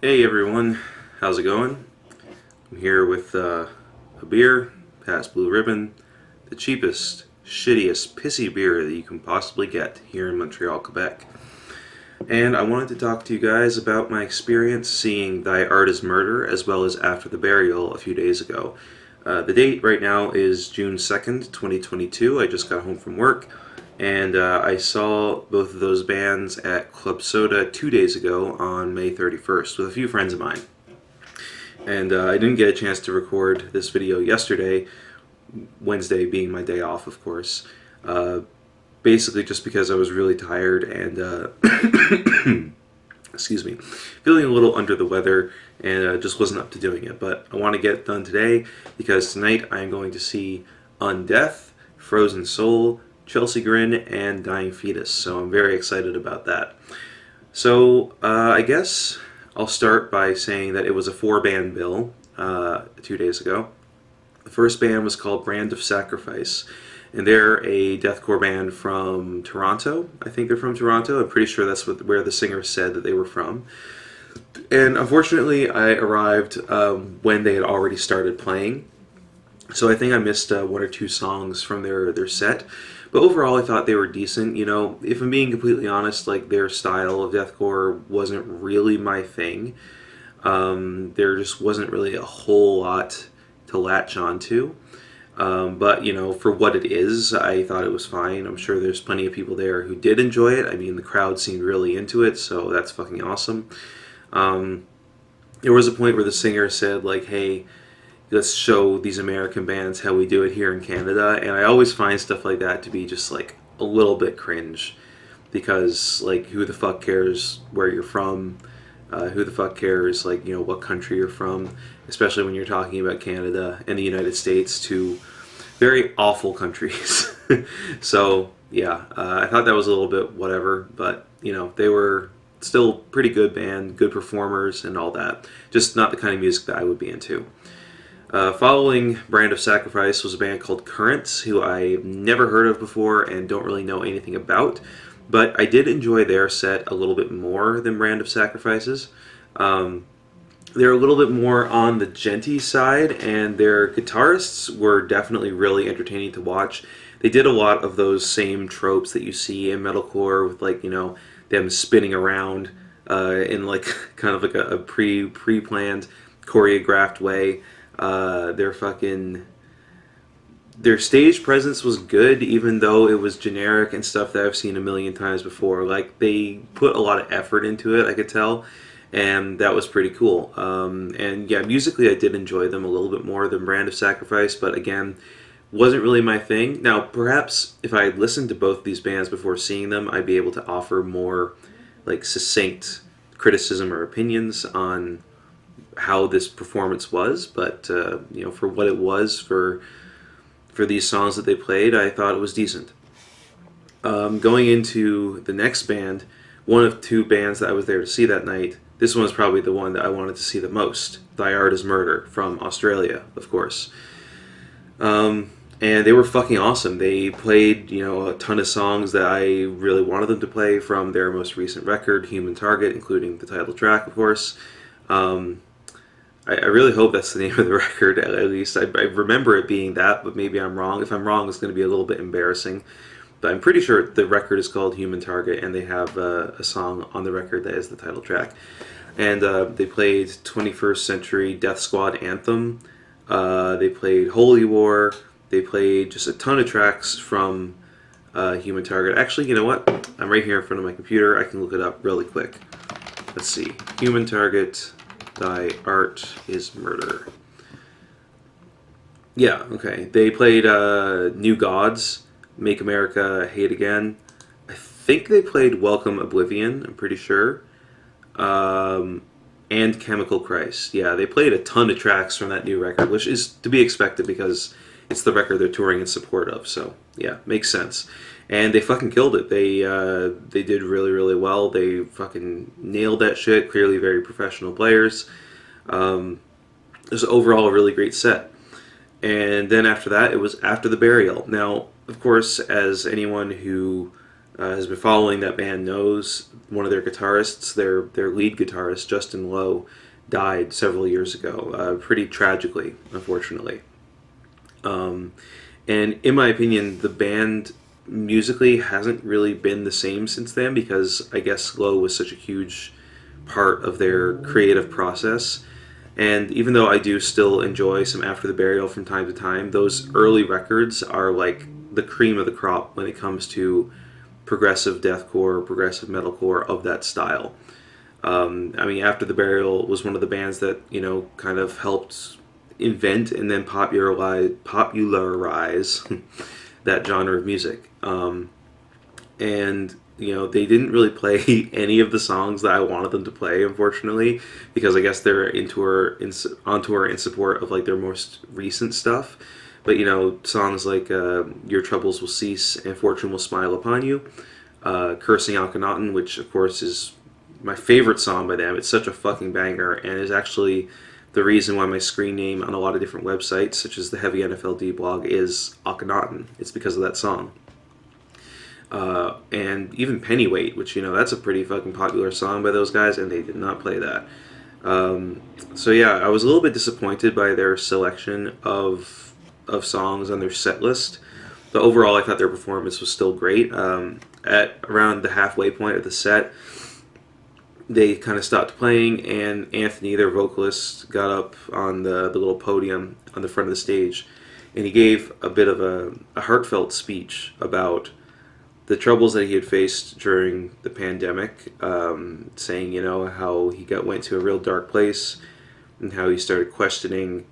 Hey everyone, how's it going? I'm here with a beer, past Blue Ribbon, the cheapest, shittiest, pissy beer that you can possibly get here in Montreal, Quebec. And I wanted to talk to you guys about my experience seeing Thy Art is Murder as well as After the Burial a few days ago. The date right now is June 2nd, 2022. I just got home from work and I saw both of those bands at Club Soda 2 days ago on May 31st with a few friends of mine. And I didn't get a chance to record this video yesterday, Wednesday being my day off, of course. Basically, just because I was really tired and, excuse me, feeling a little under the weather and just wasn't up to doing it. But I want to get it done today because tonight I am going to see Undeath, Frozen Soul, Chelsea Grin, and Dying Fetus. So I'm very excited about that. So I guess I'll start by saying that it was a 4-band bill 2 days ago. The first band was called Brand of Sacrifice, and they're a deathcore band from Toronto. I think they're from Toronto. I'm pretty sure that's where the singer said that they were from. And unfortunately, I arrived when they had already started playing, so I think I missed one or two songs from their set. But overall, I thought they were decent. You know, if I'm being completely honest, like their style of deathcore wasn't really my thing. There just wasn't really a whole lot to latch onto. But, you know, for what it is, I thought it was fine. I'm sure there's plenty of people there who did enjoy it. I mean, the crowd seemed really into it, so that's fucking awesome. There was a point where the singer said, like, hey, let's show these American bands how we do it here in Canada. And I always find stuff like that to be just, like, a little bit cringe. Because, like, who the fuck cares where you're from? Who the fuck cares, like, you know, what country you're from, especially when you're talking about Canada and the United States, two very awful countries. So, yeah, I thought that was a little bit whatever, but, you know, they were still pretty good band, good performers and all that. Just not the kind of music that I would be into. Following Brand of Sacrifice was a band called Currents, who I've never heard of before and don't really know anything about. But I did enjoy their set a little bit more than Brand of Sacrifices. They're a little bit more on the djenty side, and their guitarists were definitely really entertaining to watch. They did a lot of those same tropes that you see in metalcore with, like, you know, them spinning around in, like, kind of like a pre-planned, choreographed way. Their stage presence was good, even though it was generic and stuff that I've seen a million times before. Like, they put a lot of effort into it, I could tell, and that was pretty cool. And yeah, musically I did enjoy them a little bit more than Brand of Sacrifice, but again, wasn't really my thing. Now, perhaps if I had listened to both these bands before seeing them, I'd be able to offer more, like, succinct criticism or opinions on how this performance was, but you know, for what it was, for these songs that they played, I thought it was decent. Going into the next band, one of two bands that I was there to see that night, this one was probably the one that I wanted to see the most. Thy Art is Murder, from Australia, of course. And they were fucking awesome. They played, you know, a ton of songs that I really wanted them to play from their most recent record, Human Target, including the title track, of course. I really hope that's the name of the record, at least. I remember it being that, but maybe I'm wrong. If I'm wrong, it's going to be a little bit embarrassing. But I'm pretty sure the record is called Human Target, and they have a song on the record that is the title track. And they played 21st Century Death Squad Anthem. They played Holy War. They played just a ton of tracks from Human Target. Actually, you know what? I'm right here in front of my computer. I can look it up really quick. Let's see. Human Target... Thy Art is Murder. Yeah, okay. They played New Gods, Make America Hate Again. I think they played Welcome Oblivion, I'm pretty sure. And Chemical Christ. Yeah, they played a ton of tracks from that new record, which is to be expected because it's the record they're touring in support of. So, yeah, makes sense. And they fucking killed it. They did really, really well. They fucking nailed that shit. Clearly very professional players. It was overall a really great set. And then after that, it was After the Burial. Now, of course, as anyone who has been following that band knows one of their guitarists, their lead guitarist Justin Lowe, died several years ago, pretty tragically, unfortunately. Um, and in my opinion, the band musically hasn't really been the same since then because I guess Lowe was such a huge part of their creative process. And even though I do still enjoy some After the Burial from time to time, those early records are like the cream of the crop when it comes to progressive deathcore, progressive metalcore of that style. I mean, After the Burial was one of the bands that kind of helped invent and then popularize that genre of music. And they didn't really play any of the songs that I wanted them to play, unfortunately, because I guess they're on tour in support of like their most recent stuff. But songs like "Your Troubles Will Cease" and "Fortune Will Smile Upon You," "Cursing Akhenaten," which of course is my favorite song by them. It's such a fucking banger, and is actually the reason why my screen name on a lot of different websites, such as the Heavy NFLD blog, is Akhenaten. It's because of that song. And even Pennyweight, which that's a pretty fucking popular song by those guys, and they did not play that. So yeah, I was a little bit disappointed by their selection of songs on their set list, but overall I thought their performance was still great. At around the halfway point of the set, they kind of stopped playing, and Anthony, their vocalist, got up on the little podium on the front of the stage, and he gave a bit of a heartfelt speech about the troubles that he had faced during the pandemic, saying, how he went to a real dark place, and how he started questioning,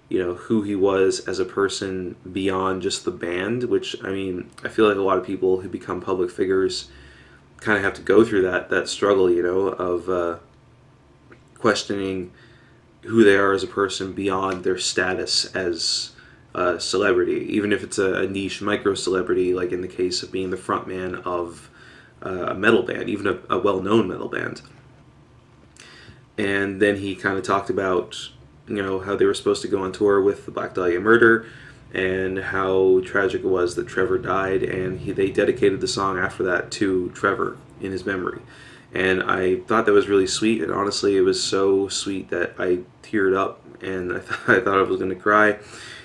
who he was as a person beyond just the band, which, I mean, I feel like a lot of people who become public figures kind of have to go through that struggle, of questioning who they are as a person beyond their status as a celebrity, even if it's a niche micro celebrity, like in the case of being the frontman of a metal band, even a well-known metal band. And then he kind of talked about how they were supposed to go on tour with the Black Dahlia Murder, and how tragic it was that Trevor died, and they dedicated the song after that to Trevor in his memory. And I thought that was really sweet, and honestly it was so sweet that I teared up, and I thought I was going to cry.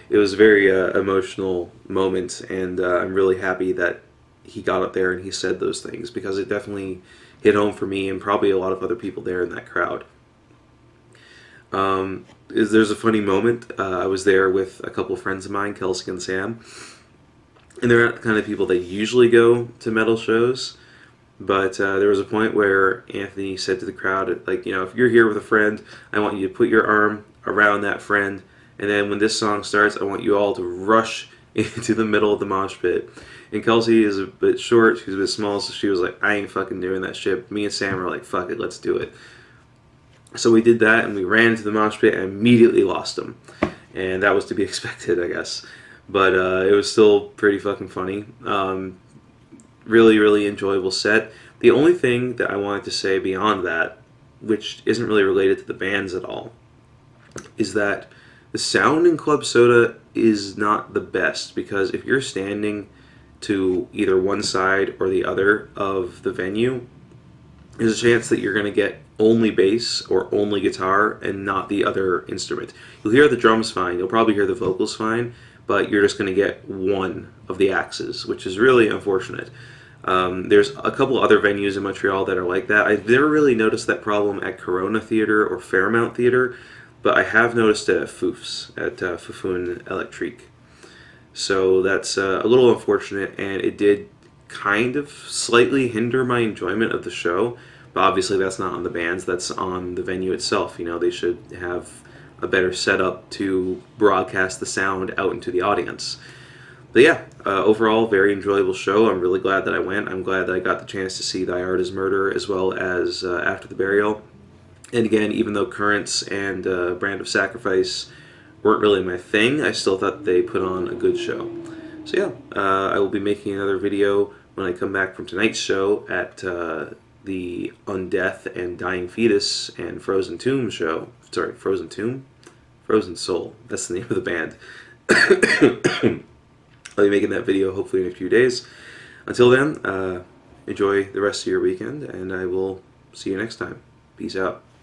It was a very emotional moment, and I'm really happy that he got up there and he said those things, because it definitely hit home for me and probably a lot of other people there in that crowd. There's a funny moment. I was there with a couple of friends of mine, Kelsey and Sam, and they're not the kind of people that usually go to metal shows, but there was a point where Anthony said to the crowd, like, if you're here with a friend, I want you to put your arm around that friend, and then when this song starts, I want you all to rush into the middle of the mosh pit. And Kelsey is a bit short, she's a bit small, so she was like, I ain't fucking doing that shit. Me and Sam were like, fuck it, let's do it. So we did that, and we ran into the mosh pit and immediately lost them. And that was to be expected, I guess. But it was still pretty fucking funny. Really, really enjoyable set. The only thing that I wanted to say beyond that, which isn't really related to the bands at all, is that the sound in Club Soda is not the best, because if you're standing to either one side or the other of the venue, there's a chance that you're going to get only bass or only guitar and not the other instrument. You'll hear the drums fine, you'll probably hear the vocals fine, but you're just going to get one of the axes, which is really unfortunate. There's a couple other venues in Montreal that are like that. I've never really noticed that problem at Corona Theatre or Fairmount Theatre, but I have noticed it at Foufs, at Foufoune Electrique. So that's a little unfortunate, and it did kind of slightly hinder my enjoyment of the show, but obviously that's not on the bands, that's on the venue itself. They should have a better setup to broadcast the sound out into the audience. But yeah, overall, very enjoyable show. I'm really glad that I went. I'm glad that I got the chance to see Thy Art Is Murder as well as After the Burial. And again, even though Currents and Brand of Sacrifice weren't really my thing, I still thought they put on a good show. So yeah, I will be making another video when I come back from tonight's show at the Undeath and Dying Fetus and Frozen Tomb show. Sorry, Frozen Tomb? Frozen Soul. That's the name of the band. I'll be making that video hopefully in a few days. Until then, enjoy the rest of your weekend, and I will see you next time. Peace out.